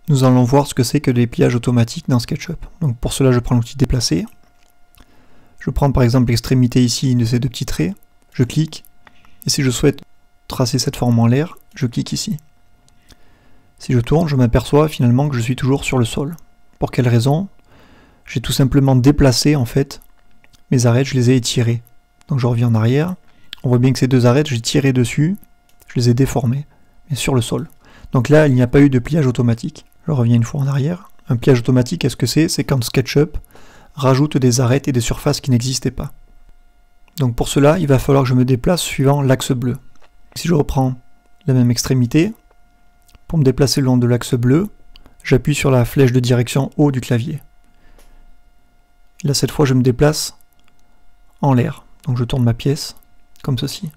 nous allons voir ce que c'est que les pliages automatiques dans SketchUp. Donc pour cela, je prends l'outil déplacer. Je prends par exemple l'extrémité ici de ces deux petits traits. Je clique. Et si je souhaite tracer cette forme en l'air, je clique ici. Si je tourne, je m'aperçois finalement que je suis toujours sur le sol. Pour quelle raison? J'ai tout simplement déplacé en fait mes arêtes, je les ai étirées. Donc je reviens en arrière. On voit bien que ces deux arêtes, j'ai tiré dessus, je les ai déformées, mais sur le sol. Donc là, il n'y a pas eu de pliage automatique. Je reviens une fois en arrière. Un pliage automatique, qu'est-ce que c'est? C'est quand SketchUp rajoute des arêtes et des surfaces qui n'existaient pas. Donc pour cela, il va falloir que je me déplace suivant l'axe bleu. Si je reprends la même extrémité, pour me déplacer le long de l'axe bleu, j'appuie sur la flèche de direction haut du clavier. Et là, cette fois, je me déplace en l'air. Donc je tourne ma pièce, comme ceci.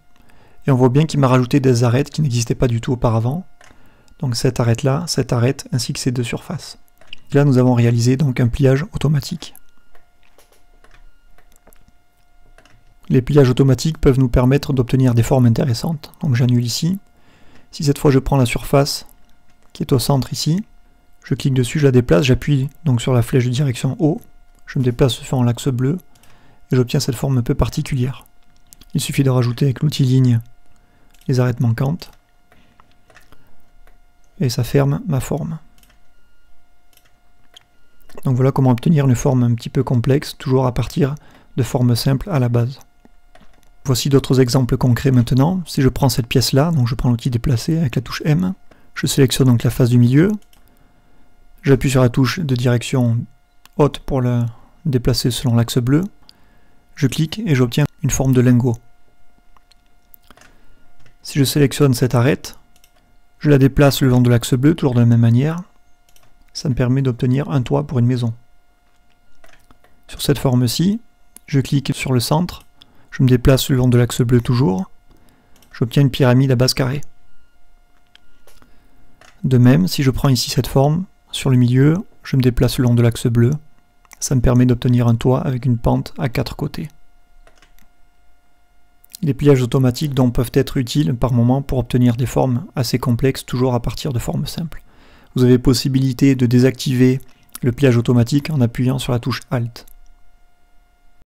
Et on voit bien qu'il m'a rajouté des arêtes qui n'existaient pas du tout auparavant. Donc cette arête-là, cette arête, ainsi que ces deux surfaces. Là, nous avons réalisé donc un pliage automatique. Les pliages automatiques peuvent nous permettre d'obtenir des formes intéressantes. Donc j'annule ici. Si cette fois je prends la surface qui est au centre ici, je clique dessus, je la déplace, j'appuie donc sur la flèche de direction haut, je me déplace suivant l'axe bleu, et j'obtiens cette forme un peu particulière. Il suffit de rajouter avec l'outil ligne les arêtes manquantes, et ça ferme ma forme. Donc voilà comment obtenir une forme un petit peu complexe, toujours à partir de formes simples à la base. Voici d'autres exemples concrets maintenant. Si je prends cette pièce-là, donc je prends l'outil déplacer avec la touche M, je sélectionne donc la face du milieu, j'appuie sur la touche de direction haute pour la déplacer selon l'axe bleu, je clique et j'obtiens une forme de lingot. Si je sélectionne cette arête, je la déplace le long de l'axe bleu, toujours de la même manière, ça me permet d'obtenir un toit pour une maison. Sur cette forme-ci, je clique sur le centre, je me déplace le long de l'axe bleu toujours, j'obtiens une pyramide à base carrée. De même, si je prends ici cette forme, sur le milieu, je me déplace le long de l'axe bleu, ça me permet d'obtenir un toit avec une pente à 4 côtés. Les pliages automatiques donc peuvent être utiles par moment pour obtenir des formes assez complexes, toujours à partir de formes simples. Vous avez possibilité de désactiver le pliage automatique en appuyant sur la touche Alt.